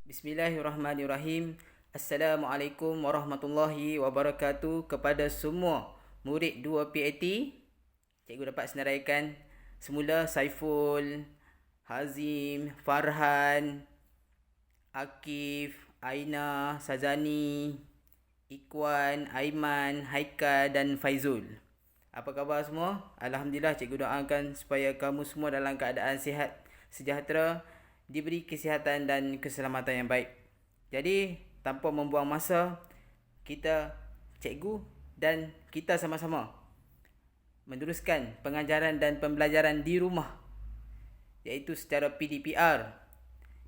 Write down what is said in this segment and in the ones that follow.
Bismillahirrahmanirrahim. Assalamualaikum warahmatullahi wabarakatuh kepada semua murid 2 PAT. Cikgu dapat senaraikan semula Saiful, Hazim, Farhan, Akif, Aina, Sazani, Ikwan, Aiman, Haikal dan Faizul. Apa khabar semua? Alhamdulillah, cikgu doakan supaya kamu semua dalam keadaan sihat, sejahtera, diberi kesihatan dan keselamatan yang baik. Jadi, tanpa membuang masa, cikgu dan kita sama-sama meneruskan pengajaran dan pembelajaran di rumah, iaitu secara PDPR,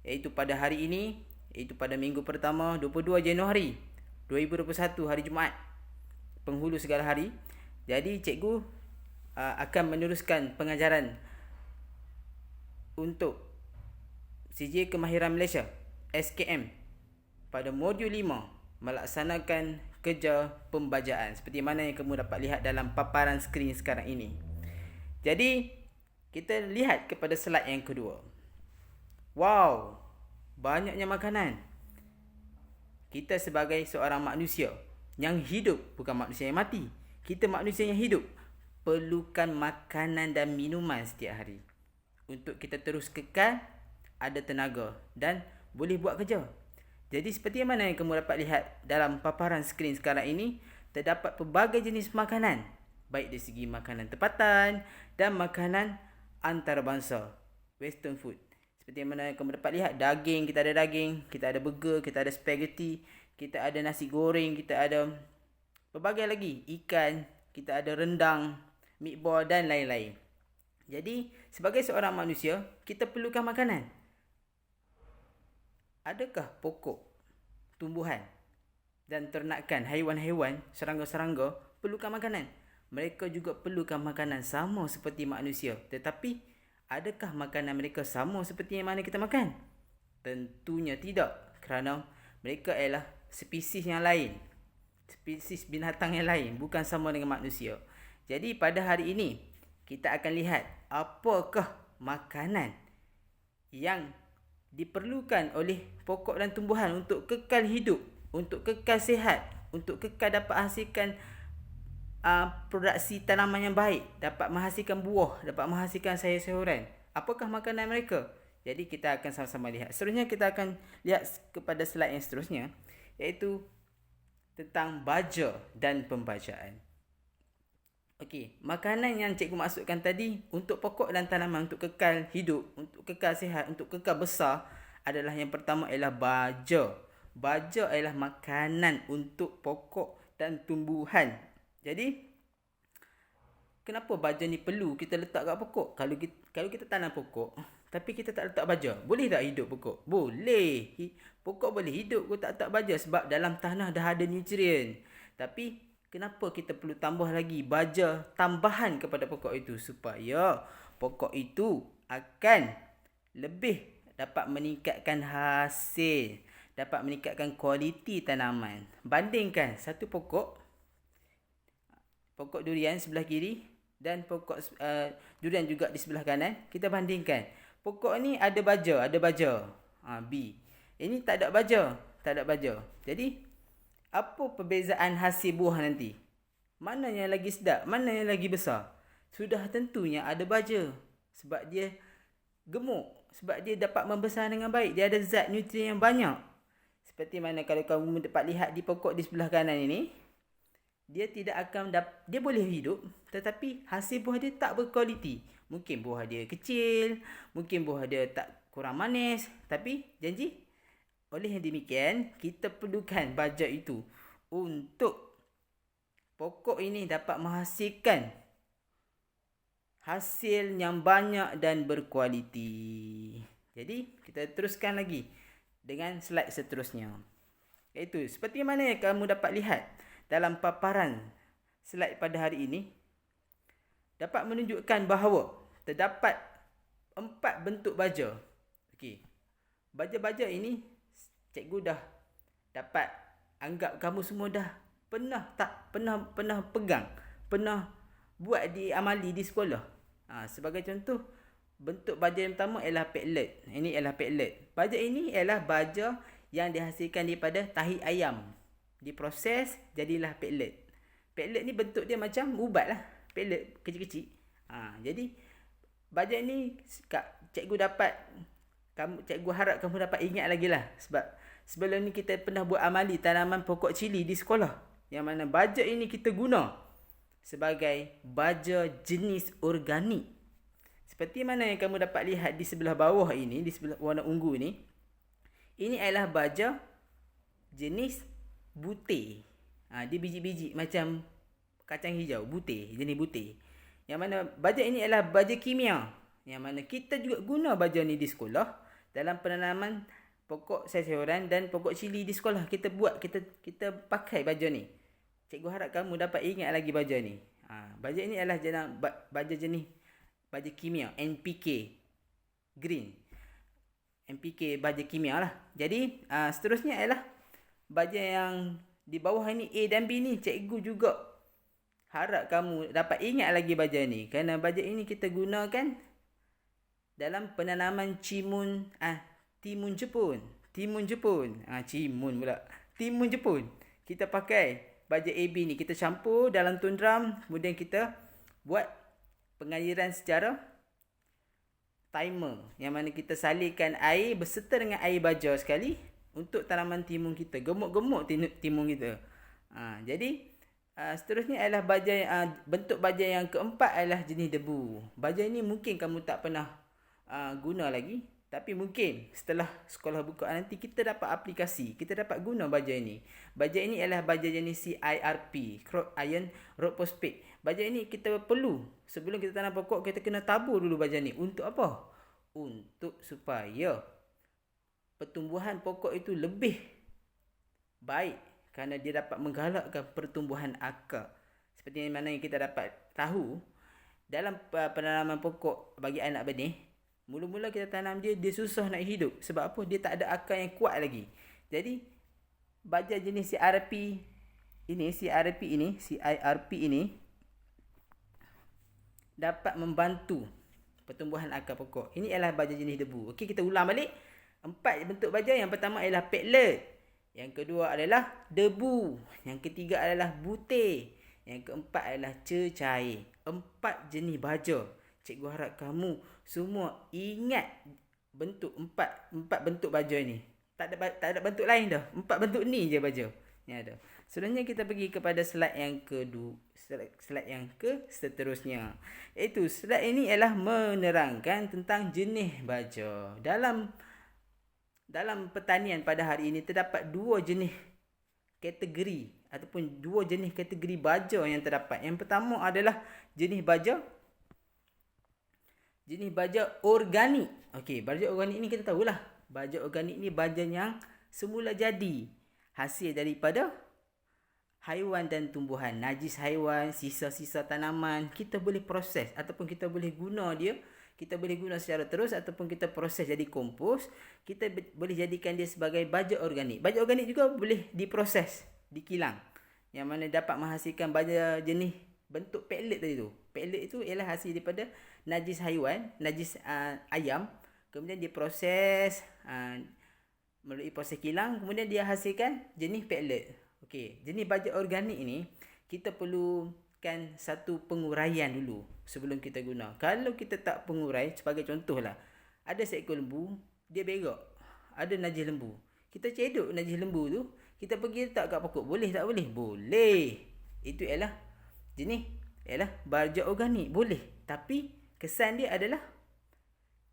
iaitu pada hari ini, iaitu pada minggu pertama 22 Januari 2021, hari Jumaat, penghulu segala hari. Jadi cikgu akan meneruskan pengajaran untuk CJ Kemahiran Malaysia SKM pada modul 5, melaksanakan kerja pembajaan, seperti mana yang kamu dapat lihat dalam paparan skrin sekarang ini. Jadi kita lihat kepada slide yang kedua. Wow, banyaknya makanan. Kita sebagai seorang manusia yang hidup, bukan manusia yang mati, kita manusia yang hidup, perlukan makanan dan minuman setiap hari untuk kita terus kekal, ada tenaga dan boleh buat kerja. Jadi seperti mana yang kamu dapat lihat dalam paparan skrin sekarang ini, terdapat pelbagai jenis makanan, baik dari segi makanan tempatan dan makanan antarabangsa, western food. Seperti mana yang kamu dapat lihat, kita ada burger, kita ada spaghetti, kita ada nasi goreng, kita ada pelbagai lagi, ikan, kita ada rendang, meatball dan lain-lain. Jadi, sebagai seorang manusia, kita perlukan makanan. Adakah pokok, tumbuhan dan ternakan, haiwan-haiwan, serangga-serangga perlukan makanan? Mereka juga perlukan makanan sama seperti manusia. Tetapi, adakah makanan mereka sama seperti yang mana kita makan? Tentunya tidak, kerana mereka adalah spesies yang lain, spesies binatang yang lain, bukan sama dengan manusia. Jadi pada hari ini kita akan lihat apakah makanan yang diperlukan oleh pokok dan tumbuhan untuk kekal hidup, untuk kekal sihat, untuk kekal dapat hasilkan produksi tanaman yang baik, dapat menghasilkan buah, dapat menghasilkan sayur-sayuran. Apakah makanan mereka? Jadi kita akan sama-sama lihat. Seterusnya kita akan lihat kepada slide yang seterusnya, iaitu tentang baja dan pembajaan. Okey, makanan yang cikgu maksudkan tadi untuk pokok dan tanaman untuk kekal hidup, untuk kekal sihat, untuk kekal besar adalah yang pertama ialah baja. Baja ialah makanan untuk pokok dan tumbuhan. Jadi, kenapa baja ni perlu kita letak kat pokok? Kalau kita tanam pokok, tapi kita tak letak baja, boleh tak hidup pokok? Boleh. Pokok boleh hidup kalau tak letak baja sebab dalam tanah dah ada nutrien. Tapi kenapa kita perlu tambah lagi baja tambahan kepada pokok itu? Supaya pokok itu akan lebih dapat meningkatkan hasil, dapat meningkatkan kualiti tanaman. Bandingkan satu pokok durian sebelah kiri dan pokok durian juga di sebelah kanan. Kita bandingkan. Pokok ni ada baja. B. Ini tak ada baja. Jadi, apa perbezaan hasil buah nanti? Mana yang lagi sedap? Mana yang lagi besar? Sudah tentunya ada baja. Sebab dia gemuk. Sebab dia dapat membesar dengan baik. Dia ada zat nutrien yang banyak. Seperti mana kalau kamu dapat lihat di pokok di sebelah kanan ini, dia dia boleh hidup, tetapi hasil buah dia tak berkualiti. Mungkin buah dia kecil, mungkin buah dia kurang manis, tapi janji oleh yang demikian, kita perlukan baja itu untuk pokok ini dapat menghasilkan hasil yang banyak dan berkualiti. Jadi, kita teruskan lagi dengan slide seterusnya. Iaitu, seperti mana yang kamu dapat lihat dalam paparan slide pada hari ini, dapat menunjukkan bahawa terdapat 4 bentuk baja. Okey. Baja-baja ini cikgu dah dapat anggap kamu semua dah pernah pegang, pernah buat diamali di sekolah. Sebagai contoh, bentuk baja yang pertama ialah pellet. Ini ialah pellet. Baja ini ialah baja yang dihasilkan daripada tahi ayam. Diproses jadilah pellet. Pellet ni bentuk dia macam ubat lah. Pellet kecil-kecil. Jadi baja ni cikgu harap kamu dapat ingat lagi lah. Sebab sebelum ni kita pernah buat amali tanaman pokok cili di sekolah. Yang mana baja ini kita guna sebagai baja jenis organik. Seperti mana yang kamu dapat lihat di sebelah bawah ini, di sebelah warna ungu ni. Ini adalah baja jenis butir. Dia biji-biji macam kacang hijau, butir, jenis butir. Yang mana baja ini adalah baja kimia. Yang mana kita juga guna baja ni di sekolah dalam penanaman pokok sayur-sayuran dan pokok cili di sekolah. Kita pakai baja ni. Cikgu harap kamu dapat ingat lagi baja ni. Baja ini adalah baja jenis baja kimia, NPK green. NPK baja kimia lah. Jadi seterusnya ialah baja yang di bawah ni, A dan B ni. Cikgu juga harap kamu dapat ingat lagi baja ni. Kerana baja ini kita gunakan dalam penanaman timun Jepun. Timun Jepun. Kita pakai baja AB ni. Kita campur dalam tundram. Kemudian kita buat pengairan secara timer. Yang mana kita salurkan air berserta dengan air baja sekali untuk tanaman timun kita. Gemuk-gemuk timun kita. Jadi seterusnya adalah bentuk baja yang keempat adalah jenis debu. Baja ini mungkin kamu tak pernah guna lagi. Tapi mungkin setelah sekolah buka nanti kita dapat aplikasi. Kita dapat guna baja ini. Baja ini adalah baja jenis CIRP, Iron Rock Phosphate. Baja ini kita perlu. Sebelum kita tanam pokok, kita kena tabur dulu baja ni. Untuk apa? Untuk supaya pertumbuhan pokok itu lebih baik. Kerana dia dapat menggalakkan pertumbuhan akar. Seperti mana yang kita dapat tahu, dalam penanaman pokok bagi anak benih, mula-mula kita tanam dia susah nak hidup. Sebab apa? Dia tak ada akar yang kuat lagi. Jadi baja jenis CIRP ini dapat membantu pertumbuhan akar pokok. Ini adalah baja jenis debu. Okey, kita ulang balik. 4 bentuk baja. Yang pertama adalah pellet. Yang kedua adalah debu. Yang ketiga adalah butir. Yang keempat adalah cecair. 4 jenis baja. Cikgu harap kamu semua ingat bentuk 4 bentuk baja ni. Tak ada bentuk lain dah. 4 bentuk ni je baja yang ada. Selanjutnya kita pergi kepada slide yang kedua. Slide yang seterusnya. Iaitu slide ini ialah menerangkan tentang jenis baja. Dalam pertanian pada hari ini terdapat 2 jenis kategori ataupun 2 jenis kategori baja yang terdapat. Yang pertama adalah jenis baja organik. Okey, baja organik ni kita tahulah. Baja organik ni baja yang semula jadi. Hasil daripada haiwan dan tumbuhan. Najis haiwan, sisa-sisa tanaman. Kita boleh proses ataupun kita boleh guna dia. Kita boleh guna secara terus ataupun kita proses jadi kompos. Kita boleh jadikan dia sebagai baja organik. Baja organik juga boleh diproses, dikilang. Yang mana dapat menghasilkan baja jenis bentuk pellet tadi tu. Pellet itu ialah hasil daripada najis haiwan, najis ayam. Kemudian diproses melalui proses kilang. Kemudian dia hasilkan jenis pellet. Okey, jenis baja organik ini kita perlukan satu penguraian dulu sebelum kita guna. Kalau kita tak pengurai, sebagai contohlah, ada seekor lembu, dia berak. Ada najis lembu. Kita cedok najis lembu tu, kita pergi letak kat pokok. Boleh tak boleh? Boleh. Itu ialah baja organik. Boleh. Tapi kesan dia adalah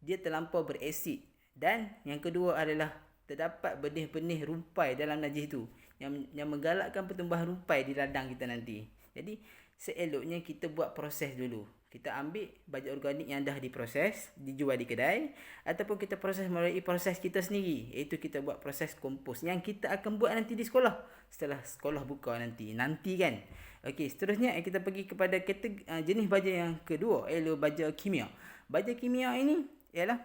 dia terlampau beresid. Dan yang kedua adalah terdapat benih-benih rumpai dalam najis tu yang menggalakkan pertumbuhan rumpai di ladang kita nanti. Jadi seeloknya kita buat proses dulu. Kita ambil baja organik yang dah diproses, dijual di kedai, ataupun kita proses melalui proses kita sendiri, iaitu kita buat proses kompos yang kita akan buat nanti di sekolah setelah sekolah buka nanti kan. Okey, seterusnya kita pergi kepada jenis baja yang kedua, iaitu baja kimia. Baja kimia ini ialah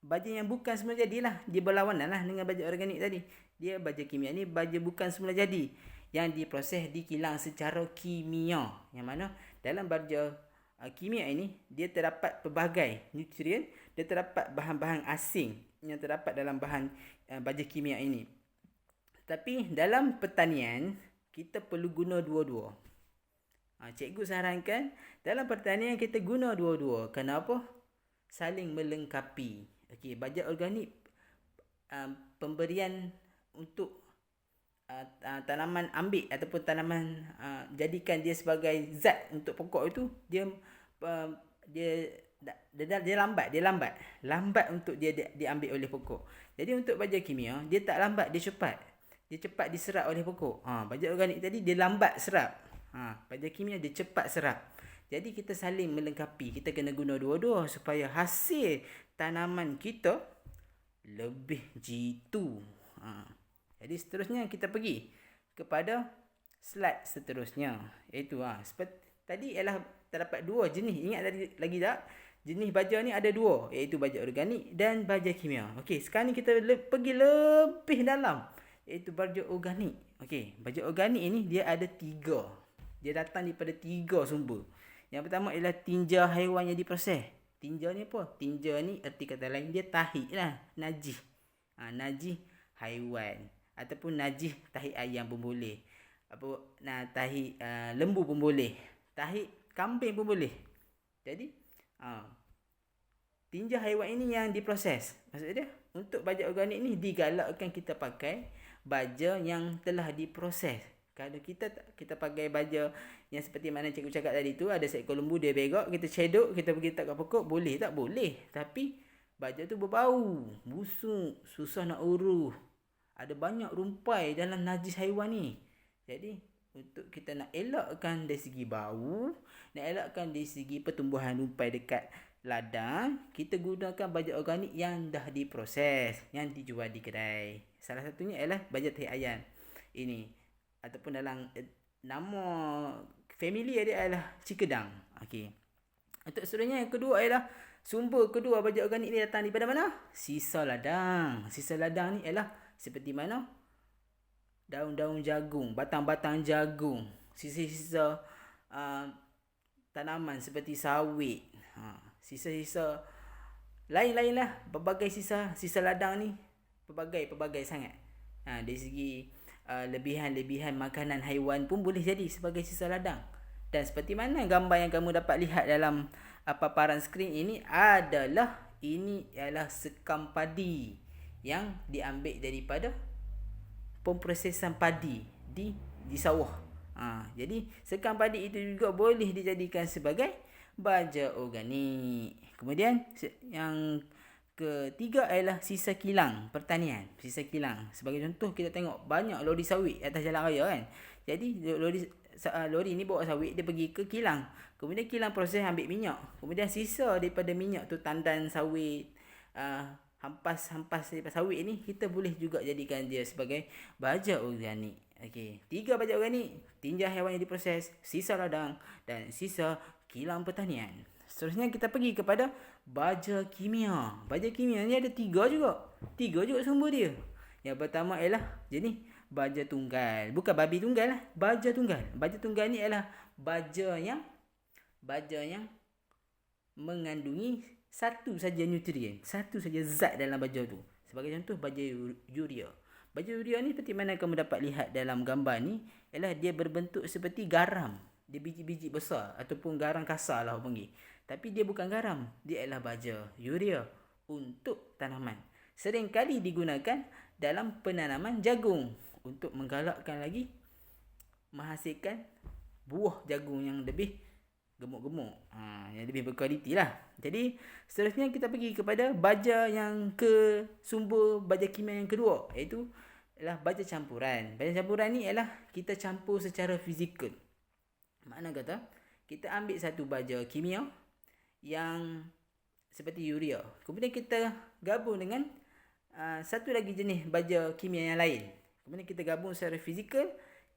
baja yang bukan semula jadilah. Dia berlawanan lah dengan baja organik tadi. Dia baja kimia ni baja bukan semula jadi, yang diproses, dikilang secara kimia. Yang mana dalam baja kimia ini, dia terdapat pelbagai nutrien, dia terdapat bahan-bahan asing yang terdapat dalam bahan baja kimia ini. Tapi dalam pertanian, kita perlu guna dua-dua. Cikgu sarankan dalam pertanian kita guna dua-dua. Kenapa? Saling melengkapi. Okey, baja organik pemberian untuk tanaman ambil ataupun tanaman jadikan dia sebagai zat untuk pokok itu, dia lambat untuk dia diambil oleh pokok. Jadi untuk baja kimia, dia tak lambat, dia cepat diserap oleh pokok. Baja organik tadi dia lambat serap. Baja kimia dia cepat serap. Jadi kita saling melengkapi. Kita kena guna dua-dua supaya hasil tanaman kita lebih jitu. Jadi seterusnya kita pergi kepada slide seterusnya. Iaitu seperti tadi ialah terdapat dua jenis. Ingat lagi tak? Jenis baja ni ada dua, iaitu baja organik dan baja kimia. Okey, sekarang ni kita pergi lebih dalam, iaitu baja organik. Okey, baja organik ini dia ada 3. Dia datang daripada 3 sumber. Yang pertama ialah tinja haiwan yang diproses. Tinja ni apa? Tinja ni erti kata lain dia tahi lah, najis. Najis haiwan ataupun najis tahi ayam pun boleh. Tahi lembu pun boleh. Tahi kambing pun boleh. Jadi tinja haiwan ini yang diproses. Maksud dia, untuk baja organik ni digalakkan kita pakai baja yang telah diproses. Kalau kita pakai baja yang seperti mana cikgu cakap tadi tu, ada seekor lembu dia begok, kita cedok, kita pergi letak kat pokok, boleh tak? Boleh. Tapi baja tu berbau, busuk, susah nak urus. Ada banyak rumpai dalam najis haiwan ni. Jadi untuk kita nak elakkan dari segi bau, nak elakkan dari segi pertumbuhan rumpai dekat ladang, kita gunakan baja organik yang dah diproses, yang dijual di kedai. Salah satunya ialah baja tahi ayam ini, ataupun dalam nama family dia adalah cikedang. Okey. Untuk seterusnya yang kedua ialah sumber kedua baja organik ni datang daripada mana? Sisa ladang. Sisa ladang ni ialah seperti mana? Daun-daun jagung, batang-batang jagung, sisa-sisa tanaman seperti sawit. Sisa-sisa lain-lain lah, pelbagai sisa ladang ni, pelbagai sangat. Dari segi lebihan-lebihan makanan haiwan pun boleh jadi sebagai sisa ladang. Dan seperti mana gambar yang kamu dapat lihat dalam paparan skrin ini ialah sekam padi yang diambil daripada pemprosesan padi di sawah. Jadi sekam padi itu juga boleh dijadikan sebagai baja organik. Kemudian yang ketiga ialah sisa kilang pertanian. Sisa kilang. Sebagai contoh, kita tengok banyak lori sawit atas jalan raya kan. Jadi lori ni bawa sawit, dia pergi ke kilang. Kemudian kilang proses ambil minyak. Kemudian sisa daripada minyak tu, tandan sawit, hampas daripada sawit ni, kita boleh juga jadikan dia sebagai baja organik. Okey, 3 baja organik: tinja haiwan yang diproses, sisa ladang dan sisa kilang pertanian. Seterusnya kita pergi kepada baja kimia. Baja kimia ni ada 3 juga. 3 juga sumber dia. Yang pertama ialah jenis baja tunggal. Bukan babi tunggal lah, baja tunggal. Baja tunggal ni ialah baja yang mengandungi satu saja nutrien, satu saja zat dalam baja tu. Sebagai contoh, baja urea. Baja urea ni seperti mana kamu dapat lihat dalam gambar ni, ialah dia berbentuk seperti garam. Dia biji-biji besar ataupun garam kasar lah orang panggil. Tapi dia bukan garam, dia adalah baja urea untuk tanaman. Sering kali digunakan dalam penanaman jagung untuk menggalakkan lagi menghasilkan buah jagung yang lebih gemuk-gemuk, yang lebih berkualiti lah. Jadi seterusnya kita pergi kepada baja yang ke sumber baja kimia yang kedua, iaitu ialah baja campuran. Baja campuran ni ialah kita campur secara fizikal. Makna kata, kita ambil satu baja kimia yang seperti urea, kemudian kita gabung dengan satu lagi jenis baja kimia yang lain. Kemudian kita gabung secara fizikal,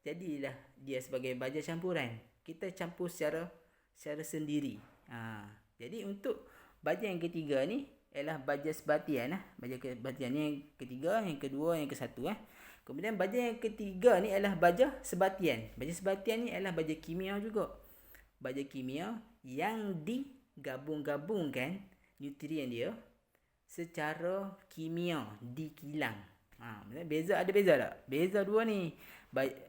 jadilah dia sebagai baja campuran. Kita campur secara sendiri. Jadi untuk baja yang ketiga ni ialah baja sebatian. Baja sebatian ni yang ketiga, yang kedua, yang kesatu. Kemudian baja yang ketiga ni ialah baja sebatian. Baja sebatian ni ialah baja kimia juga. Baja kimia yang digabung-gabungkan nutrien dia secara kimia dikilang. Beza ada beza tak? Beza dua ni.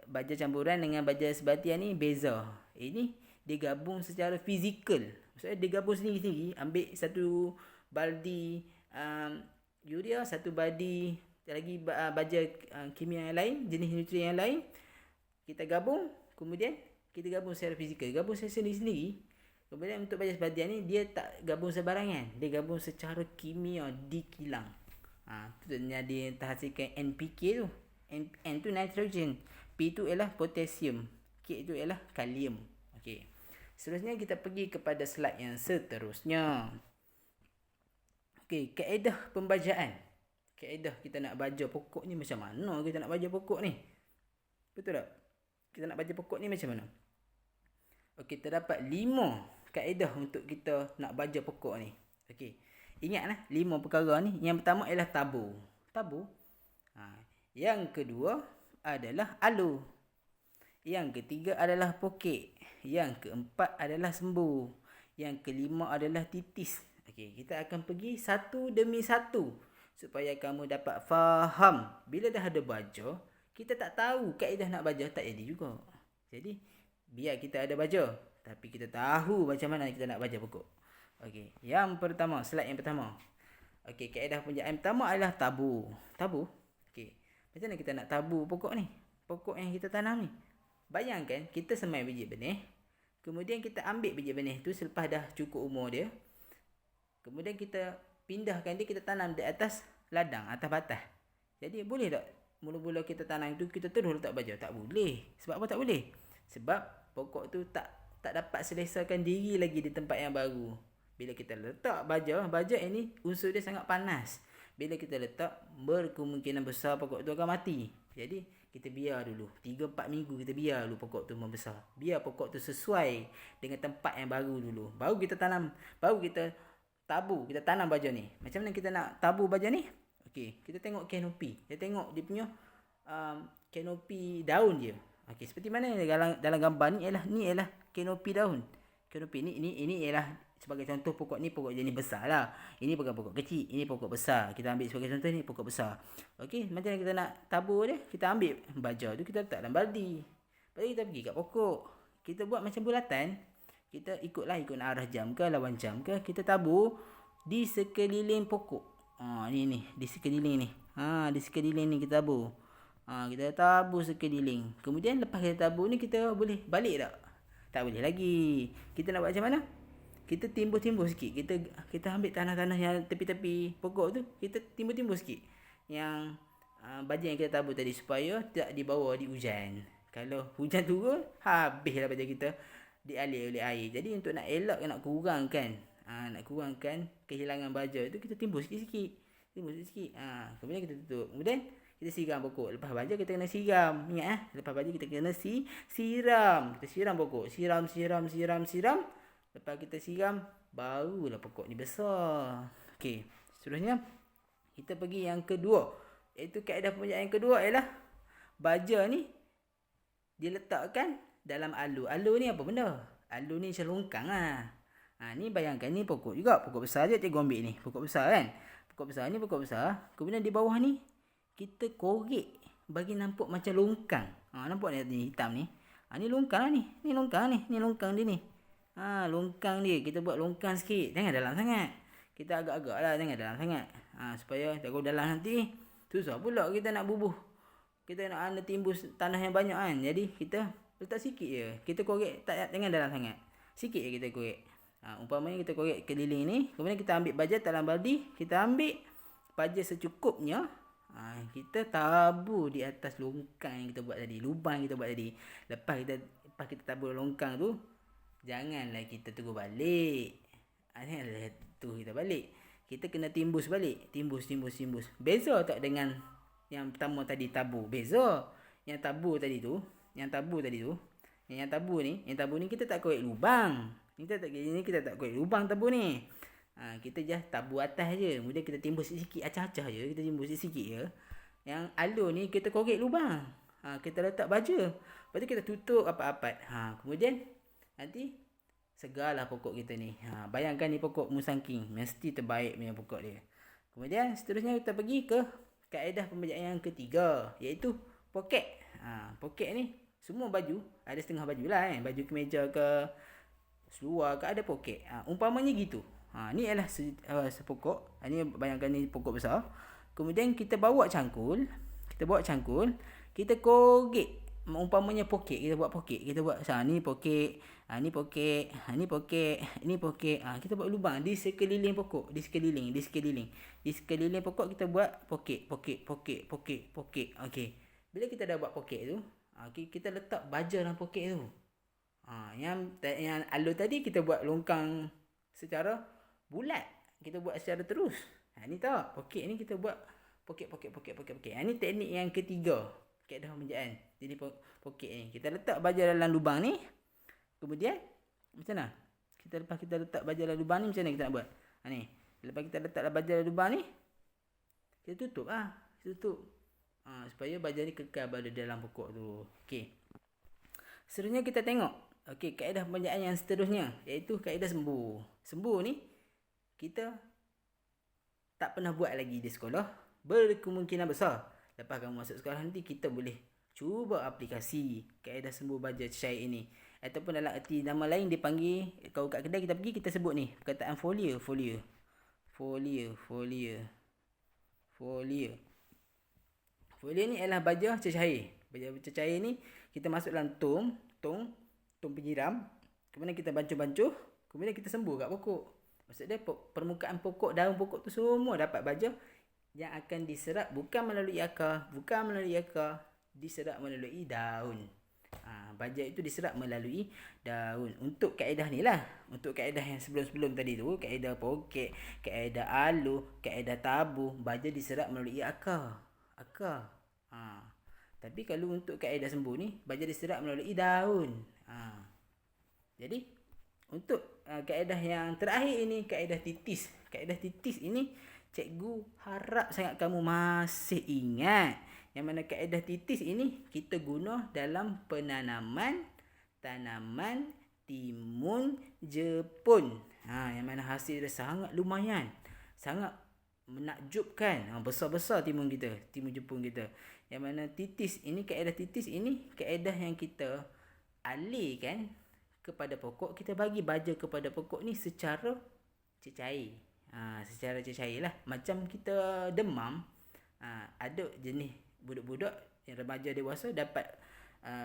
Baja campuran dengan baja sebatian ni beza. Ini digabung secara fizikal. Maksudnya digabung sendiri-sendiri, ambil satu baldi urea, satu baldi lagi baja kimia yang lain, jenis nutrien yang lain, kita gabung, kemudian kita gabung secara fizikal, gabung secara sendiri-sendiri. Kemudian untuk baja sebatian ni dia tak gabung sebarangan, dia gabung secara kimia dikilang. Tu dia terhasilkan NPK tu. N tu nitrogen, P tu ialah potasium, K tu ialah kalium. Okey. Seterusnya kita pergi kepada slide yang seterusnya. Okey, kaedah pembajaan. Kaedah kita nak baja pokok ni macam mana kita nak baja pokok ni? Betul tak? Kita nak baja pokok ni macam mana? Okey, terdapat 5 kaedah untuk kita nak baja pokok ni. Okey. Ingatlah 5 perkara ni. Yang pertama ialah tabur. Tabur. Yang kedua adalah alur. Yang ketiga adalah pokek. Yang keempat adalah sembuh. Yang kelima adalah titis. Okey, kita akan pergi satu demi satu supaya kamu dapat faham. Bila dah ada baja, kita tak tahu kaedah nak baja tak jadi juga. Jadi, biar kita ada baja, tapi kita tahu macam mana kita nak baja pokok. Okey, yang pertama, slide yang pertama. Okey, kaedah pembajaan pertama adalah tabur. Tabur. Okey, macam mana kita nak tabur pokok ni? Pokok yang kita tanam ni. Bayangkan kita semai biji benih. Kemudian kita ambil biji benih tu selepas dah cukup umur dia. Kemudian kita pindahkan dia, kita tanam di atas ladang, atas batas. Jadi boleh tak mula-mula kita tanam tu kita terus letak baja? Tak boleh. Sebab apa tak boleh? Sebab pokok tu tak dapat selesakan diri lagi di tempat yang baru. Bila kita letak baja ini unsur dia sangat panas. Bila kita letak, berkemungkinan besar pokok tu akan mati. Jadi kita biar dulu 3-4 minggu, kita biar dulu pokok tu membesar. Biar pokok tu sesuai dengan tempat yang baru dulu. Baru kita tanam, baru kita tabur, kita tanam baja ni. Macam mana kita nak tabur baja ni? Okey, kita tengok kanopi. Kita tengok dia punya kanopi daun dia. Okey, seperti mana dalam gambar ni ialah kanopi daun. Kanopi ini ialah sebagai contoh pokok ni, pokok jenis besar lah. Ini bukan pokok kecil, ini pokok besar. Kita ambil sebagai contoh ni pokok besar. Okey, macam mana kita nak tabur dia? Kita ambil baja tu, kita letak dalam baldi. Lepas tu kita pergi kat pokok. Kita buat macam bulatan. Kita ikut arah jam ke, lawan jam ke. Kita tabur di sekeliling pokok. Ni di sekeliling ni. Di sekeliling ni kita tabur. Kita tabur sekeliling. Kemudian lepas kita tabur ni, kita boleh balik tak? Tak boleh lagi. Kita nak buat macam mana? Kita timbus-timbus sikit. Kita ambil tanah-tanah yang tepi-tepi pokok tu, kita timbus-timbus sikit. Yang baja yang kita tabur tadi, supaya tak dibawa di hujan. Kalau hujan turun, habislah baja kita dialir oleh air. Jadi untuk nak elak, nak kurangkan kehilangan baja tu, kita timbus sikit-sikit. Kemudian kita tutup. Kemudian kita siram pokok. Lepas baja kita kena siram. Ingat lepas baja kita kena siram. Kita siram pokok. Siram. Lepas kita siram, barulah pokok ni besar. Okey, seterusnya kita pergi yang kedua. Iaitu kaedah pembajaan yang kedua ialah baja ni diletakkan dalam alur. Alur ni apa benda? Alur ni macam longkang lah. Ni bayangkan ni pokok juga. Pokok besar je cikgu ambil ni. Pokok besar kan? Pokok besar. Kemudian di bawah ni, kita korek bagi nampak macam longkang. Nampak ni hitam ni? Ni longkang lah ni. Ni longkang dia ni. Longkang dia. Kita buat longkang sikit. Jangan dalam sangat. Kita agak-agak lah. Jangan dalam sangat. Supaya tak dalam nanti, susah pula kita nak bubuh. Kita nak timbus tanah yang banyak kan. Jadi kita letak sikit je. Kita korek jangan dalam sangat. Sikit je kita korek. Umpamanya kita korek keliling ni. Kemudian kita ambil baja dalam baldi. Kita ambil baja secukupnya. Kita tabur di atas longkang yang kita buat tadi. Lubang kita buat tadi. Lepas kita tabur longkang tu, janganlah kita terus balik. Janganlah terus kita balik. Kita kena timbus balik. Timbus. Beza tak dengan yang pertama tadi tabur? Beza. Yang tabur ni kita tak korek lubang. Kita tak korek lubang tabur ni. Kita just tabur atas je. Kemudian kita timbus sikit, acah-acah je. Kita timbus sikit je. Yang alur ni kita korek lubang. Kita letak baja. Lepas tu kita tutup rapat-rapat. Kemudian nanti segarlah pokok kita ni. Bayangkan ni pokok musangking, mesti terbaik punya pokok dia. Kemudian seterusnya kita pergi ke kaedah pembejaan yang ketiga, iaitu poket. Poket ni semua baju, ada setengah baju lah kan, baju kemeja ke seluar ke ada poket. Umpamanya gitu. Ni adalah sepokok. Ni bayangkan ni pokok besar. Kemudian kita bawa cangkul, kita korek. Umpamanya poket, kita buat poket, ni poket, ni poket, ni poket, ni poket. Kita buat lubang di sekeliling pokok, di sekeliling pokok kita buat poket. Okey. Bila kita dah buat poket tu, kita letak baja dalam poket tu. Yang alur tadi kita buat longkang secara bulat, kita buat secara terus. Ni tak, poket ni kita buat poket. Ni teknik yang ketiga, kaedah pembejaan. Jadi poket ni kita letak baja dalam lubang ni. Kemudian macam mana? Lepas kita letak baja dalam lubang ni, macam mana kita nak buat? Ni, lepas kita letak baja dalam lubang ni, kita tutup supaya baja ni kekal berada dalam pokok tu. Okey. Seterusnya kita tengok kaedah pembejaan yang seterusnya, iaitu kaedah sembuh. Sembuh ni kita tak pernah buat lagi di sekolah. Berkemungkinan besar lepas kamu masuk sekolah nanti kita boleh cuba aplikasi kaedah sembuh baja cecair ini. Ataupun dalam erti nama lain dipanggil, kalau kat kedai kita pergi, kita sebut ni perkataan folia. Folia ni adalah baja cecair. Baja cecair ni kita masuk dalam tong penyiram. Kemudian kita bancuh, kemudian kita sembuh kat pokok. Maksud dia permukaan pokok, daun pokok tu semua dapat baja yang akan diserap bukan melalui akar, diserap melalui daun. Baja itu diserap melalui daun. Untuk kaedah ni lah, untuk kaedah yang sebelum-sebelum tadi tu, kaedah poket, kaedah alur, kaedah tabur, baja diserap melalui akar. Tapi kalau untuk kaedah sembuh ni, baja diserap melalui daun. Jadi untuk kaedah yang terakhir ini, kaedah titis. Kaedah titis ini cikgu harap sangat kamu masih ingat. Yang mana kaedah titis ini kita guna dalam penanaman tanaman timun Jepun. Yang mana hasil dia sangat lumayan, sangat menakjubkan. Besar-besar timun Jepun kita. Yang mana titis ini, kaedah titis ini kaedah yang kita alihkan kepada pokok. Kita bagi baja kepada pokok ni secara cecair. Secara cecair lah. Macam kita demam, ada jenis budak-budak yang remaja dewasa dapat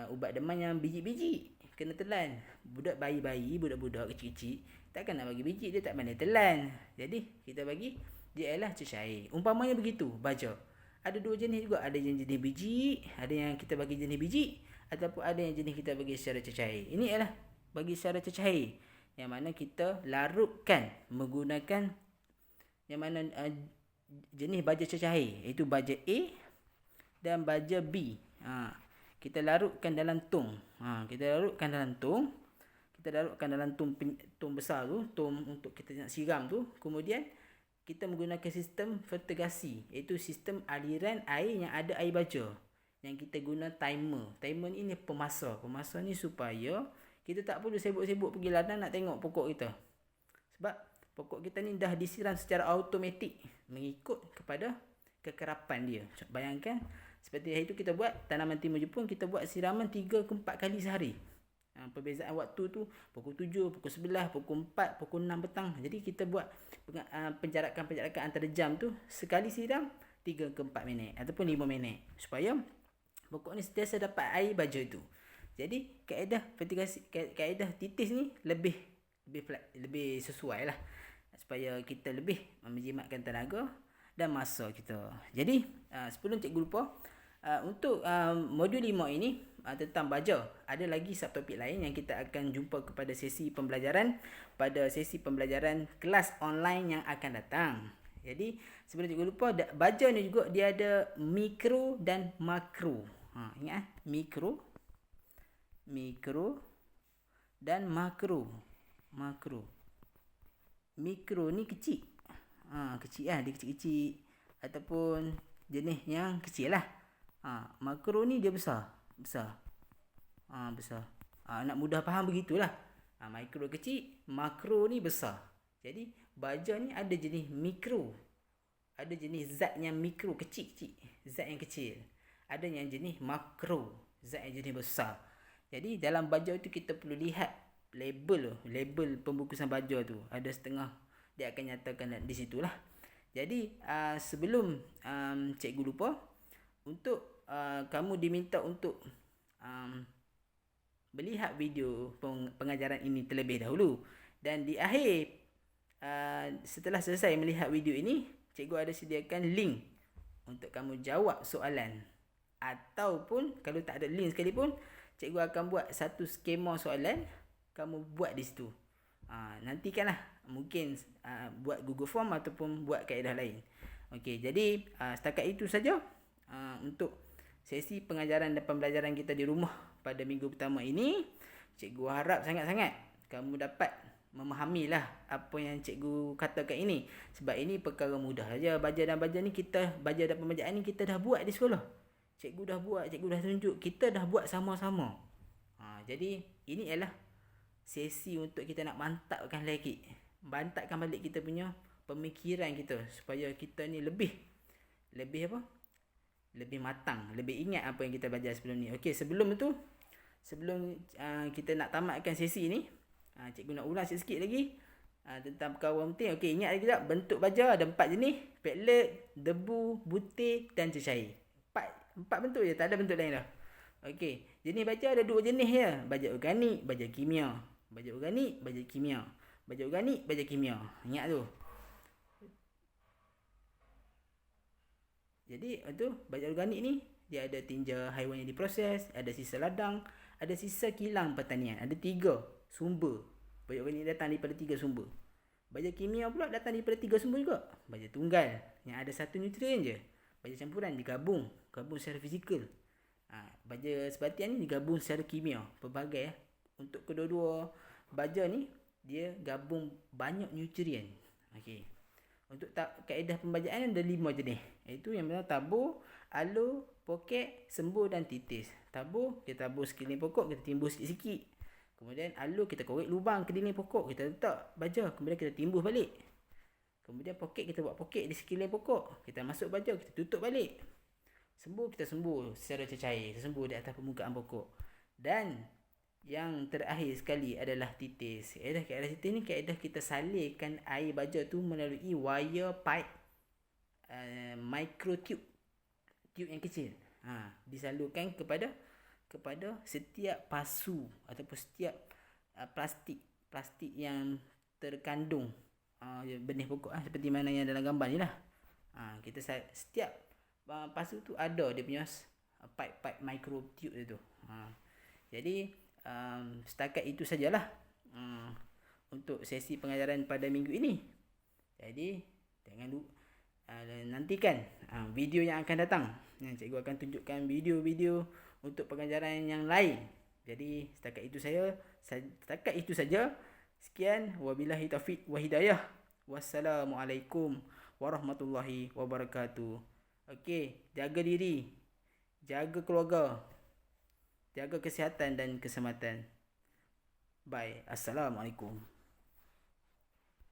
ubat demam yang biji-biji, kena telan. Budak bayi-bayi, budak-budak kecil-kecil takkan nak bagi biji, dia tak pandai telan. Jadi kita bagi dia ialah cecair. Umpamanya begitu baja. Ada dua jenis juga, ada yang jenis biji, ada yang kita bagi jenis biji, ataupun ada yang jenis kita bagi secara cecair. Ini ialah bagi secara cecair, yang mana kita larutkan menggunakan yang mana jenis baja cecair, iaitu baja A dan baja B. Kita larutkan dalam tong. Kita larutkan dalam tong besar tu, tong untuk kita nak siram tu. Kemudian kita menggunakan sistem vertigasi, iaitu sistem aliran air yang ada air baja, yang kita guna timer. Timer ni pemasar. Pemasar ni supaya kita tak perlu sibuk-sibuk pergi ladang nak tengok pokok kita. Sebab pokok kita ni dah disiram secara automatik mengikut kepada kekerapan dia. Bayangkan seperti hari tu kita buat tanaman timun Jepun, kita buat siraman 3 ke 4 kali sehari. Perbezaan waktu tu pukul 7, pukul 11, pukul 4, pukul 6 petang. Jadi kita buat penjarakan antara jam tu, sekali siram 3 ke 4 minit ataupun 5 minit supaya pokok ni sentiasa dapat air baja tu. Jadi kaedah titis ni lebih sesuai lah, supaya kita lebih menjimatkan tenaga dan masa kita. Jadi sebelum cikgu lupa, untuk modul 5 ini tentang baja, ada lagi subtopik lain yang kita akan jumpa kepada sesi pembelajaran kelas online yang akan datang. Jadi sebelum cikgu lupa, baja ni juga dia ada mikro dan makro. Ingat mikro dan makro. Mikro ni kecil. Kecil lah, dia kecil-kecil ataupun jenis yang kecil lah. Makro ni dia besar. Nak mudah faham begitulah. Mikro kecil, makro ni besar. Jadi baja ni ada jenis mikro, ada jenis zat yang mikro, kecil-kecil, zat yang kecil. Ada yang jenis makro, zat yang jenis besar. Jadi dalam baja tu kita perlu lihat label pembungkusan baja tu. Ada setengah dia akan nyatakan di situlah. Jadi sebelum cikgu lupa, untuk kamu diminta untuk melihat video pengajaran ini terlebih dahulu, dan di akhir setelah selesai melihat video ini, cikgu ada sediakan link untuk kamu jawab soalan, ataupun kalau tak ada link sekalipun, cikgu akan buat satu skema soalan, kamu buat di situ. Nantikanlah, mungkin buat Google Form ataupun buat kaedah lain. Okey, jadi setakat itu saja untuk sesi pengajaran dan pembelajaran kita di rumah pada minggu pertama ini. Cikgu harap sangat-sangat kamu dapat memahamilah apa yang cikgu katakan ini. Sebab ini perkara mudah saja. Baja dan pembacaan ni kita dah buat di sekolah. Cikgu dah buat, cikgu dah tunjuk, kita dah buat sama-sama. Jadi ini ialah sesi untuk kita nak mantapkan balik kita punya pemikiran kita, supaya kita ni lebih matang, lebih ingat apa yang kita belajar sebelum ni. Okey, sebelum kita nak tamatkan sesi ni, cikgu nak ulang sikit lagi tentang perkara penting. Okey, ingat lagi tak, bentuk baja ada 4 jenis: padlet, debu, butir dan cecair. 4 bentuk je, tak ada bentuk lain dah. Okey, jenis baja ada 2 jenis je: baja organik, baja kimia. Baja organik, baja kimia. Baja organik, baja kimia. Ingat tu. Jadi baja organik ni dia ada tinja haiwan yang diproses, ada sisa ladang, ada sisa kilang pertanian. Ada 3 sumber. Baja organik datang daripada 3 sumber. Baja kimia pula datang daripada 3 sumber juga. Baja tunggal yang ada 1 nutrien je. Baja campuran digabung secara fizikal. Baja sebatian ni digabung secara kimia. Pelbagai untuk kedua-dua baja ni dia gabung banyak nutrien. Okey. Untuk kaedah pembajaan ada 5 jenis. Iaitu yang pertama tabur, alur, poket, sembur dan titis. Tabur, kita tabur sekeliling pokok, kita timbus sikit-sikit. Kemudian alur, kita korek lubang keliling pokok, kita letak baja, kemudian kita timbus balik. Kemudian poket, kita buat poket di sekeliling pokok, kita masuk baja, kita tutup balik. Sembur, kita sembur secara cecair, kita sembur di atas permukaan pokok. Dan yang terakhir sekali adalah titis. Kaedah titis ni kaedah kita salurkan air baja tu melalui wire pipe micro tube yang kecil. Disalurkan kepada setiap pasu ataupun setiap plastik yang terkandung benih pokok, seperti mana yang dalam gambar ni lah. Kita setiap pasu tu ada dia punya pipe micro tube tu. Jadi setakat itu sajalah untuk sesi pengajaran pada minggu ini. Jadi jangan nantikan video yang akan datang. Cikgu akan tunjukkan video-video untuk pengajaran yang lain. Jadi setakat itu saja. Sekian, wabillahi taufiq wa hidayah. Wassalamualaikum warahmatullahi wabarakatuh. Okey, jaga diri, jaga keluarga, jaga kesihatan dan keselamatan. Bye. Assalamualaikum.